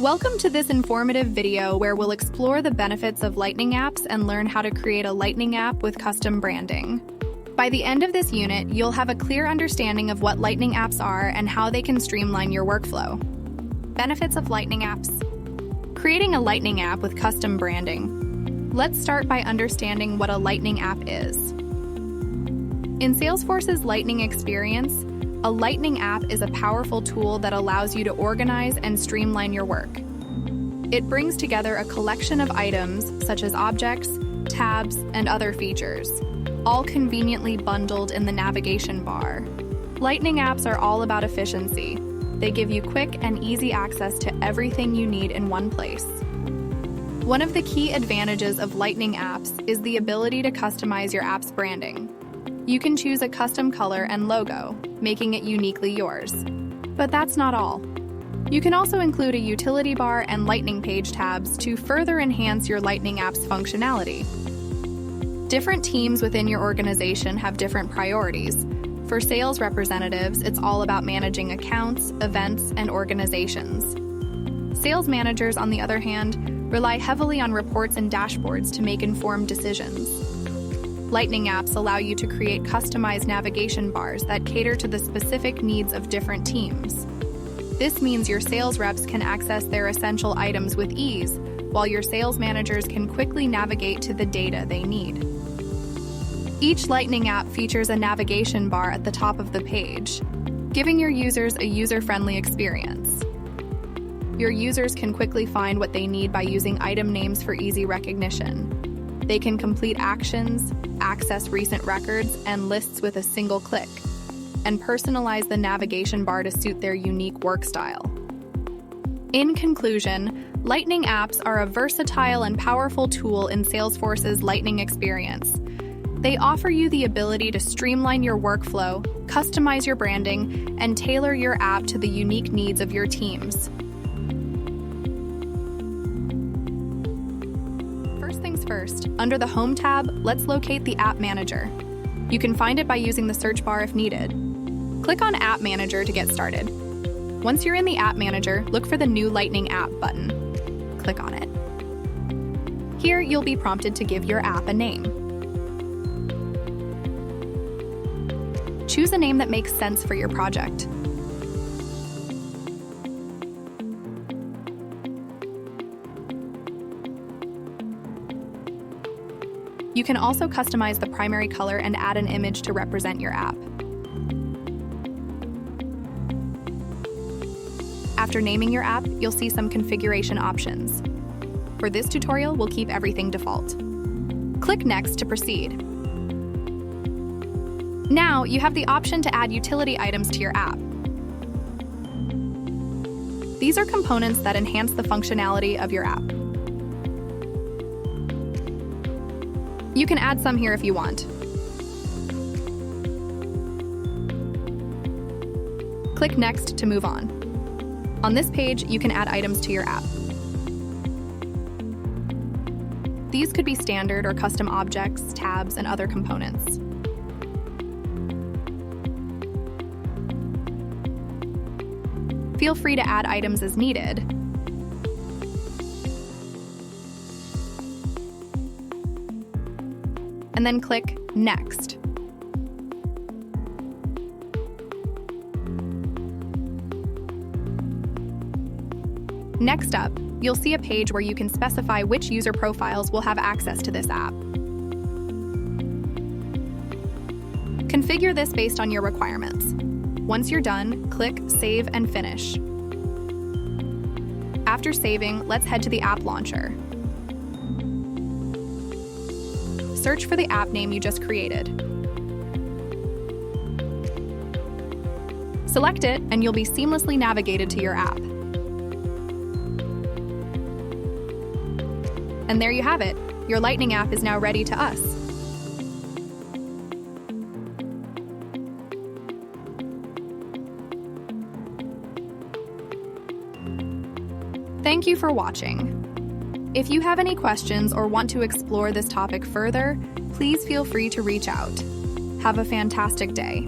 Welcome to this informative video where we'll explore the benefits of Lightning apps and learn how to create a Lightning app with custom branding. By the end of this unit, you'll have a clear understanding of what Lightning apps are and how they can streamline your workflow. Benefits of Lightning apps. Creating a Lightning app with custom branding. Let's start by understanding what a Lightning app is. In Salesforce's Lightning experience, a Lightning app is a powerful tool that allows you to organize and streamline your work. It brings together a collection of items such as objects, tabs, and other features, all conveniently bundled in the navigation bar. Lightning apps are all about efficiency. They give you quick and easy access to everything you need in one place. One of the key advantages of Lightning apps is the ability to customize your app's branding. You can choose a custom color and logo, making it uniquely yours. But that's not all. You can also include a utility bar and Lightning page tabs to further enhance your Lightning app's functionality. Different teams within your organization have different priorities. For sales representatives, it's all about managing accounts, events, and organizations. Sales managers, on the other hand, rely heavily on reports and dashboards to make informed decisions. Lightning apps allow you to create customized navigation bars that cater to the specific needs of different teams. This means your sales reps can access their essential items with ease, while your sales managers can quickly navigate to the data they need. Each Lightning app features a navigation bar at the top of the page, giving your users a user-friendly experience. Your users can quickly find what they need by using item names for easy recognition. They can complete actions, access recent records and lists with a single click, and personalize the navigation bar to suit their unique work style. In conclusion, Lightning apps are a versatile and powerful tool in Salesforce's Lightning experience. They offer you the ability to streamline your workflow, customize your branding, and tailor your app to the unique needs of your teams. First things first, under the Home tab, let's locate the App Manager. You can find it by using the search bar if needed. Click on App Manager to get started. Once you're in the App Manager, look for the New Lightning App button. Click on it. Here, you'll be prompted to give your app a name. Choose a name that makes sense for your project. You can also customize the primary color and add an image to represent your app. After naming your app, you'll see some configuration options. For this tutorial, we'll keep everything default. Click Next to proceed. Now, you have the option to add utility items to your app. These are components that enhance the functionality of your app. You can add some here if you want. Click Next to move on. On this page, you can add items to your app. These could be standard or custom objects, tabs, and other components. Feel free to add items as needed. And then click Next. Next up, you'll see a page where you can specify which user profiles will have access to this app. Configure this based on your requirements. Once you're done, click Save and Finish. After saving, let's head to the App Launcher. Search for the app name you just created. Select it, and you'll be seamlessly navigated to your app. And there you have it. Your Lightning app is now ready to us. Thank you for watching. If you have any questions or want to explore this topic further, please feel free to reach out. Have a fantastic day.